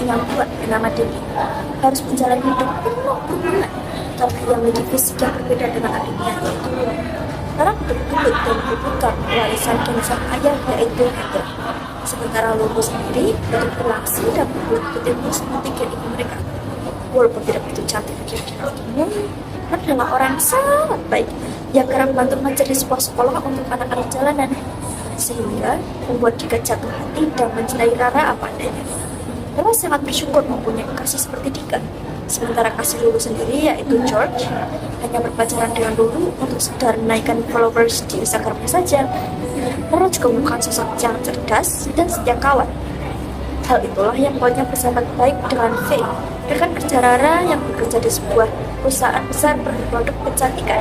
yang kuat bernama Dewi harus menjalani hidup penuh perjuangan karena ia memiliki fisik yang berbeda dengan adiknya yaitu Lulu. Rara betul-betul dan membutuhkan warisan dari sang ayah yaitu Hendra. Sementara Lulu sendiri baru berlaksi dan betul-betul ilmu seperti ibu mereka. Walaupun tidak begitu cantik kira-kira umum, adalah orang yang sangat baik yang kerap bantu menjadi sebuah sekolah untuk anak-anak jalanan, sehingga membuat Dika jatuh hati dan mencintai Rara apa adanya. Rara sangat bersyukur mempunyai kasih seperti Dika. Sementara kasih Lulu sendiri yaitu George hanya berpacaran dengan Lulu untuk sekedar menaikkan followers di Instagramnya saja. Rara juga merupakan sosok yang cerdas dan setia kawan. Hal itulah yang membuatnya bersahabat baik dengan Faye, rekan kerja Rara yang bekerja di sebuah perusahaan besar berproduk kecantikan.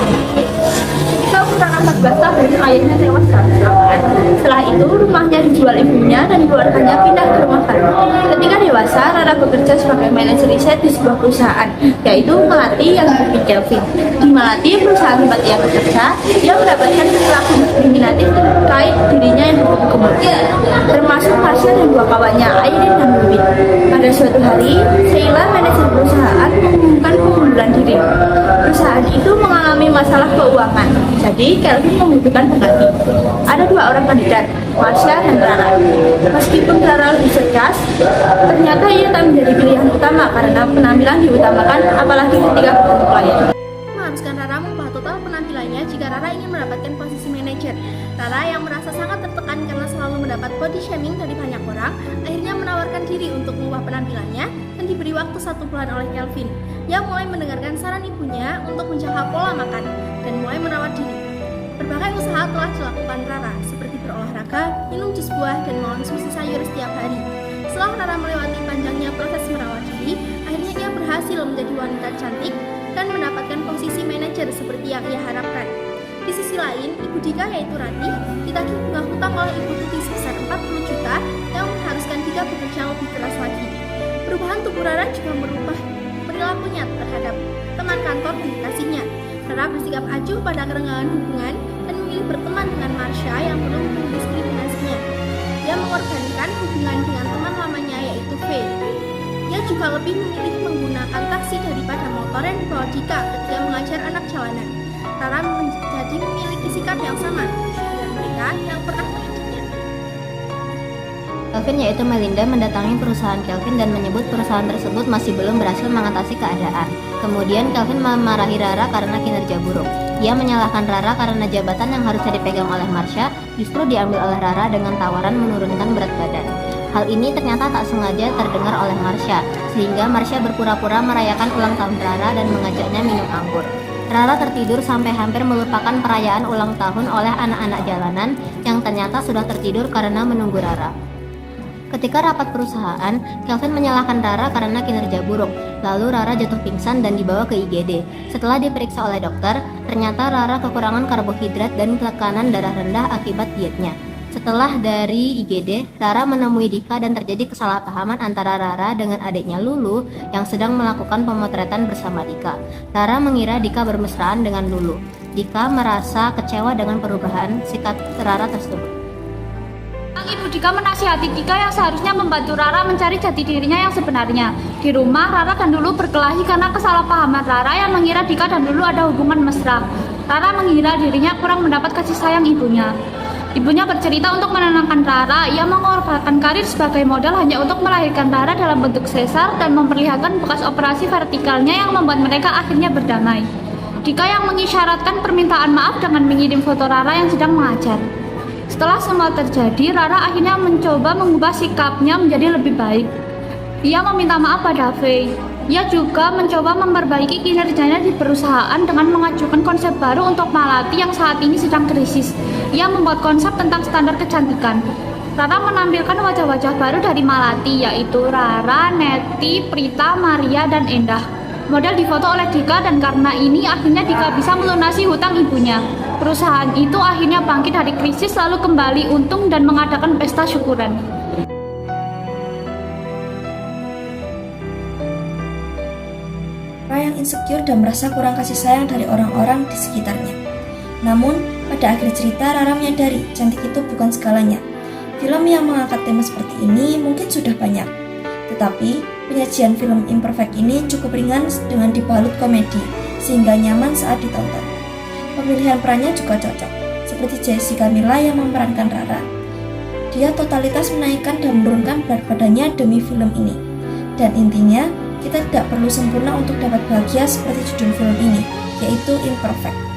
Ketika umur 14 tahun, ayahnya tewas saat kecelakaan. Setelah itu, rumahnya dijual ibunya dan keluarganya pindah ke rumah baru. Ketika dewasa, Rara bekerja sebagai manajer riset di sebuah perusahaan, yaitu Melati yang bernama Kelvin. Di Melati, perusahaan tempat ia bekerja, ia mendapatkan perilaku diskriminatif terkait dirinya yang gemuk-gemuk, termasuk Marsha dan dua kawannya, Aileen dan Wiwin. Pada suatu hari, Sheila, manajer perusahaan, mengumumkan pengunduran diri. Perusahaan itu mengalami masalah keuangan, jadi Kelvin membutuhkan pengganti. Ada dua orang kandidat, Marsha dan Rara. Meskipun Rara lebih cerdas, ternyata ia tak menjadi pilihan utama karena penampilan diutamakan, apalagi ketika bertemu klien. Mengharuskan Rara mengubah total penampilannya jika Rara ingin mendapatkan posisi manajer. Rara yang merasa sangat tertekan karena selalu mendapat body shaming dari banyak orang, akhirnya menawarkan diri untuk mengubah penampilannya dan diberi waktu 1 bulan oleh Kelvin. Ia mulai mendengarkan saran ibunya untuk menjaga pola makan dan mulai merawat diri. Berbagai usaha telah dilakukan Rara, seperti berolahraga, minum jus buah, dan mengonsumsi sayur setiap hari. Setelah Rara melewati panjangnya proses merawat diri, akhirnya ia berhasil menjadi wanita cantik dan mendapatkan posisi manajer seperti yang ia harapkan. Di sisi lain, ibu Dika yaitu Ratih ditagih bunga hutang oleh ibu Tuti sebesar 40 juta yang mengharuskan Dika bekerja lebih keras lagi. Perubahan tubuh Rara juga merubah perilakunya terhadap teman kantor dan kekasihnya. Rara bersikap acuh pada kerenggangan hubungan dan memilih berteman dengan Marsha yang belum mendiskriminasinya. Ia mengorbankan hubungan dengan teman lamanya yaitu Faye. Ia juga lebih memilih menggunakan taksi daripada motor yang dibawa Dika ketika mengajar anak jalanan. Rara menjadi memiliki sikap yang sama dengan mereka yang pernah mengidiknya. Kelvin yaitu Melinda mendatangi perusahaan Kelvin dan menyebut perusahaan tersebut masih belum berhasil mengatasi keadaan. Kemudian Kelvin memarahi Rara karena kinerja buruk. Ia menyalahkan Rara karena jabatan yang harusnya dipegang oleh Marsha justru diambil oleh Rara dengan tawaran menurunkan berat badan. Hal ini ternyata tak sengaja terdengar oleh Marsha, sehingga Marsha berpura-pura merayakan ulang tahun Rara dan mengajaknya minum anggur. Rara tertidur sampai hampir melupakan perayaan ulang tahun oleh anak-anak jalanan yang ternyata sudah tertidur karena menunggu Rara. Ketika rapat perusahaan, Kelvin menyalahkan Rara karena kinerja buruk. Lalu Rara jatuh pingsan dan dibawa ke IGD. Setelah diperiksa oleh dokter, ternyata Rara kekurangan karbohidrat dan tekanan darah rendah akibat dietnya. Setelah dari IGD, Rara menemui Dika dan terjadi kesalahpahaman antara Rara dengan adiknya Lulu yang sedang melakukan pemotretan bersama Dika. Rara mengira Dika bermesraan dengan Lulu. Dika merasa kecewa dengan perubahan sikap Rara tersebut. Ibu Dika menasihati Dika yang seharusnya membantu Rara mencari jati dirinya yang sebenarnya. Di rumah, Rara dan Lulu berkelahi karena kesalahpahaman Rara yang mengira Dika dan Lulu ada hubungan mesra. Rara mengira dirinya kurang mendapat kasih sayang ibunya. Ibunya bercerita untuk menenangkan Rara, ia mengorbankan karir sebagai model hanya untuk melahirkan Rara dalam bentuk sesar dan memperlihatkan bekas operasi vertikalnya yang membuat mereka akhirnya berdamai. Dika yang mengisyaratkan permintaan maaf dengan mengirim foto Rara yang sedang mengajar. Setelah semua terjadi, Rara akhirnya mencoba mengubah sikapnya menjadi lebih baik. Ia meminta maaf pada Faye. Ia juga mencoba memperbaiki kinerjanya di perusahaan dengan mengajukan konsep baru untuk Melati yang saat ini sedang krisis. Ia membuat konsep tentang standar kecantikan. Rara menampilkan wajah-wajah baru dari Melati, yaitu Rara, Neti, Prita, Maria, dan Endah. Model difoto oleh Dika dan karena ini akhirnya Dika bisa melunasi hutang ibunya. Perusahaan itu akhirnya bangkit dari krisis lalu kembali untung dan mengadakan pesta syukuran. Rara yang insecure dan merasa kurang kasih sayang dari orang-orang di sekitarnya. Namun, pada akhir cerita Rara menyadari cantik itu bukan segalanya. Film yang mengangkat tema seperti ini mungkin sudah banyak. Tetapi, penyajian film Imperfect ini cukup ringan dengan dibalut komedi, sehingga nyaman saat ditonton. Pemilihan perannya juga cocok, seperti Jessica Mila yang memerankan Rara. Dia totalitas menaikkan dan menurunkan berat badannya demi film ini. Dan intinya, kita tidak perlu sempurna untuk dapat bahagia seperti judul film ini, yaitu Imperfect.